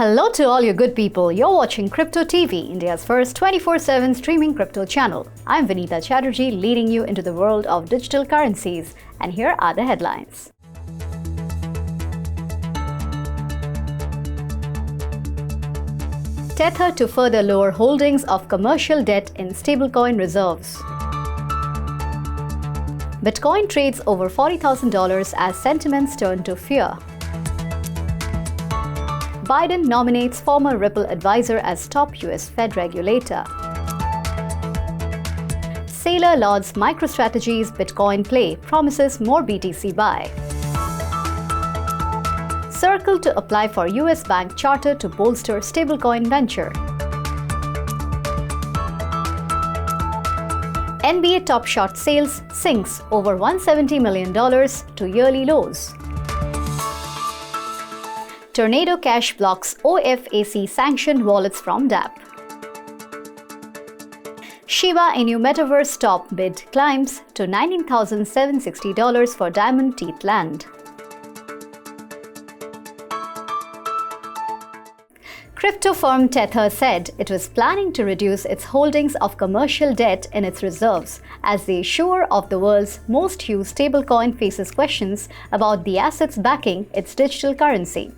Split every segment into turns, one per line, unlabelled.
Hello to all you good people. You're watching cryptoTV, India's first 24/7 streaming crypto channel. I'm Vinita Chatterjee, leading you into the world of digital currencies. And here are the headlines. Tether to further lower holdings of commercial debt in stablecoin reserves. Bitcoin trades over $40,000 as sentiments turn to fear. Biden nominates former Ripple advisor as top US Fed regulator. Saylor lauds MicroStrategy's Bitcoin play, promises more BTC buy. Circle to apply for US bank charter to bolster stablecoin venture. NBA Top Shot sales sinks over $170 million to yearly lows. Tornado Cash blocks OFAC sanctioned wallets from Dapp. Shiba in new MetaverseTop bid climbs to $19,760 for Diamond Teeth land. Crypto firm Tether said it was planning to reduce its holdings of commercial debt in its reserves as the issuer of the world's most used stablecoin faces questions about the assets backing its digital currency.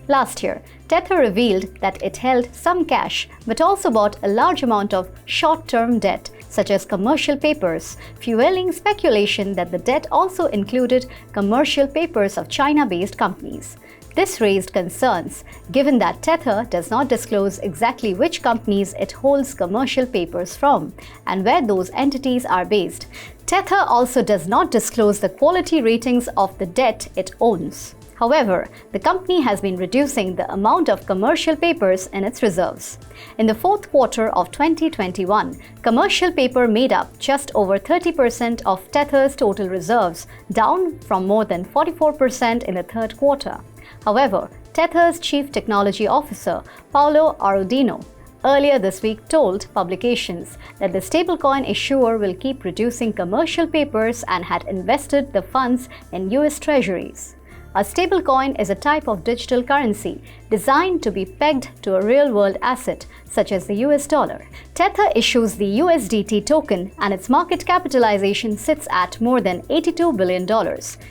Last year, Tether revealed that it held some cash but also bought a large amount of short-term debt, such as commercial papers, fueling speculation that the debt also included commercial papers of China-based companies. This raised concerns, given that Tether does not disclose exactly which companies it holds commercial papers from and where those entities are based. Tether also does not disclose the quality ratings of the debt it owns. However, the company has been reducing the amount of commercial papers in its reserves. In the fourth quarter of 2021, commercial paper made up just over 30% of Tether's total reserves, down from more than 44% in the third quarter. However, Tether's chief technology officer, Paolo Arudino, earlier this week told publications that the stablecoin issuer will keep reducing commercial papers and had invested the funds in US treasuries. A stablecoin is a type of digital currency designed to be pegged to a real-world asset, such as the US dollar. Tether issues the USDT token and its market capitalization sits at more than $82 billion.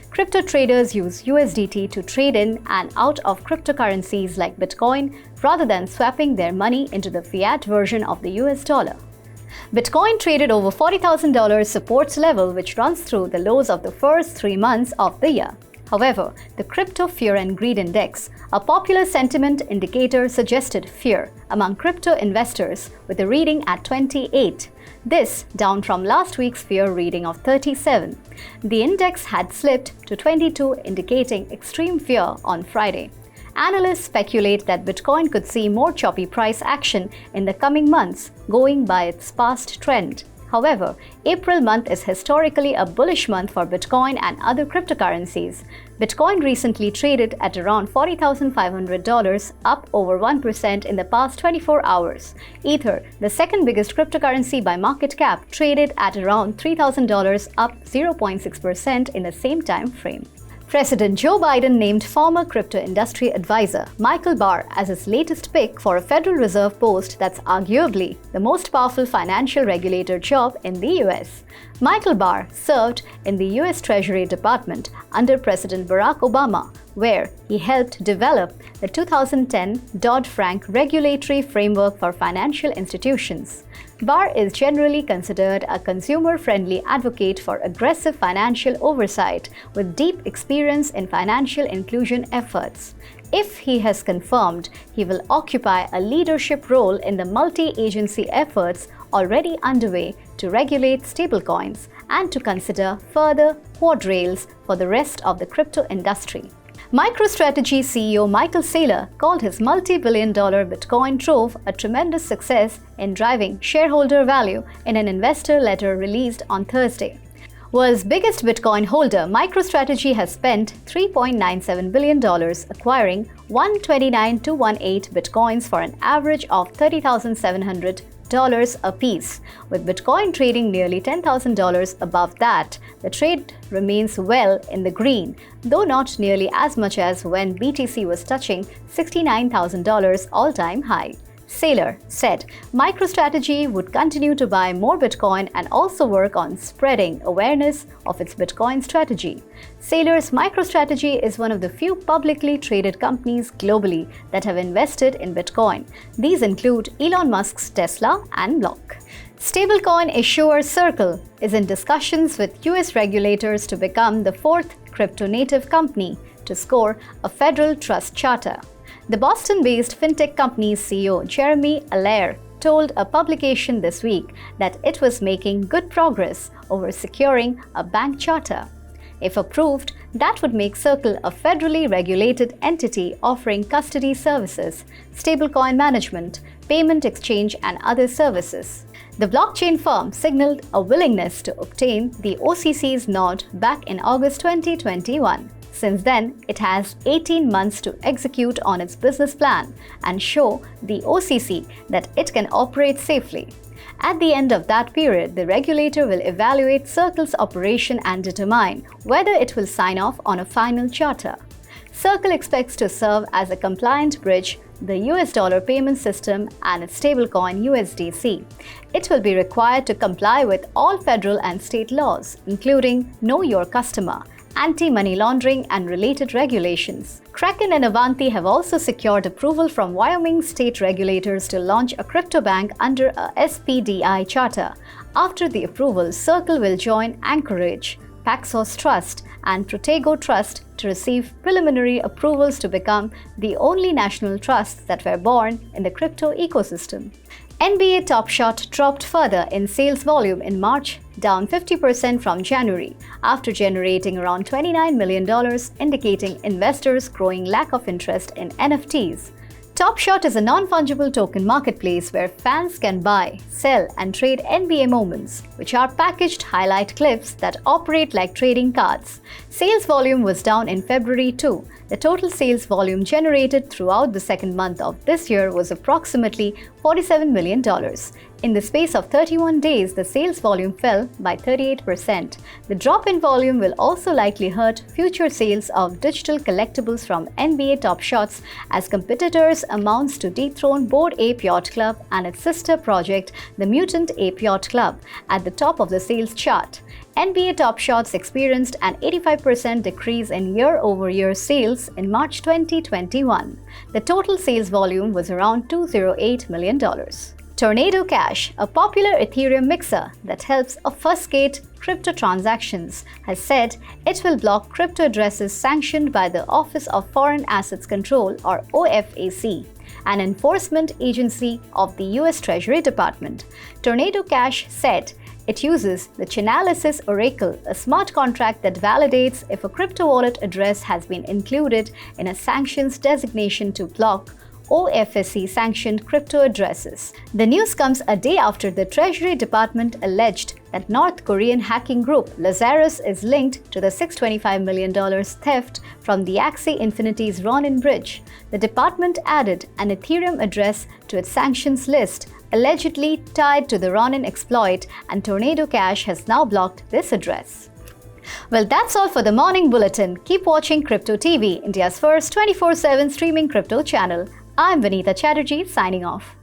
Crypto traders use USDT to trade in and out of cryptocurrencies like Bitcoin rather than swapping their money into the fiat version of the US dollar. Bitcoin traded over $40,000 support level, which runs through the lows of the first 3 months of the year. However, the Crypto Fear and Greed Index, a popular sentiment indicator, suggested fear among crypto investors with a reading at 28. This down from last week's fear reading of 37. The index had slipped to 22, indicating extreme fear on Friday. Analysts speculate that Bitcoin could see more choppy price action in the coming months, going by its past trend. However, April month is historically a bullish month for Bitcoin and other cryptocurrencies. Bitcoin recently traded at around $40,500, up over 1% in the past 24 hours. Ether, the second biggest cryptocurrency by market cap, traded at around $3,000, up 0.6% in the same time frame. President Joe Biden named former crypto industry advisor Michael Barr as his latest pick for a Federal Reserve post that's arguably the most powerful financial regulator job in the US. Michael Barr served in the US Treasury Department under President Barack Obama, where he helped develop the 2010 Dodd-Frank regulatory framework for financial institutions. Barr is generally considered a consumer-friendly advocate for aggressive financial oversight with deep experience in financial inclusion efforts. If he has confirmed, he will occupy a leadership role in the multi-agency efforts already underway to regulate stablecoins and to consider further guardrails for the rest of the crypto industry. MicroStrategy CEO Michael Saylor called his multi-billion-dollar Bitcoin trove a tremendous success in driving shareholder value in an investor letter released on Thursday. World's biggest Bitcoin holder, MicroStrategy has spent $3.97 billion acquiring 129,218 Bitcoins for an average of $30,700 apiece. With Bitcoin trading nearly $10,000 above that, the trade remains well in the green, though not nearly as much as when BTC was touching $69,000 all-time high. Saylor said MicroStrategy would continue to buy more Bitcoin and also work on spreading awareness of its Bitcoin strategy. Saylor's MicroStrategy is one of the few publicly traded companies globally that have invested in Bitcoin. These include Elon Musk's Tesla and Block. Stablecoin issuer Circle is in discussions with US regulators to become the fourth crypto-native company to score a federal trust charter. The Boston-based fintech company's CEO Jeremy Allaire told a publication this week that it was making good progress over securing a bank charter. If approved, that would make Circle a federally regulated entity offering custody services, stablecoin management, payment exchange, and other services. The blockchain firm signaled a willingness to obtain the OCC's nod back in August 2021. Since then, it has 18 months to execute on its business plan and show the OCC that it can operate safely. At the end of that period, the regulator will evaluate Circle's operation and determine whether it will sign off on a final charter. Circle expects to serve as a compliant bridge the US dollar payment system and its stablecoin USDC. It will be required to comply with all federal and state laws, including Know Your Customer, anti-money laundering, and related regulations. Kraken and Avanti have also secured approval from Wyoming state regulators to launch a crypto bank under a SPDI charter. After the approval, Circle will join Anchorage, Paxos Trust, and Protego Trust to receive preliminary approvals to become the only national trusts that were born in the crypto ecosystem. NBA Top Shot dropped further in sales volume in March, down 50% from January, after generating around $29 million, indicating investors' growing lack of interest in NFTs. Top Shot is a non-fungible token marketplace where fans can buy, sell, and trade NBA moments, which are packaged highlight clips that operate like trading cards. Sales volume was down in February too. The total sales volume generated throughout the second month of this year was approximately $47 million. In the space of 31 days, the sales volume fell by 38%. The drop in volume will also likely hurt future sales of digital collectibles from NBA Top Shots as competitors amounts to dethrone Bored Ape Yacht Club and its sister project, the Mutant Ape Yacht Club, at the top of the sales chart. NBA Top Shots experienced an 85% decrease in year-over-year sales in March 2021. The total sales volume was around $208 million. Tornado Cash, a popular Ethereum mixer that helps obfuscate crypto transactions, has said it will block crypto addresses sanctioned by the Office of Foreign Assets Control, or OFAC, an enforcement agency of the US Treasury Department. Tornado Cash said it uses the Chainalysis Oracle, a smart contract that validates if a crypto wallet address has been included in a sanctions designation to block OFAC-sanctioned crypto addresses. The news comes a day after the Treasury Department alleged that North Korean hacking group Lazarus is linked to the $625 million theft from the Axie Infinity's Ronin bridge. The department added an Ethereum address to its sanctions list, allegedly tied to the Ronin exploit, and Tornado Cash has now blocked this address. Well, that's all for the Morning Bulletin. Keep watching cryptoTV, India's first 24/7 streaming crypto channel. I'm Vanita Chatterjee, signing off.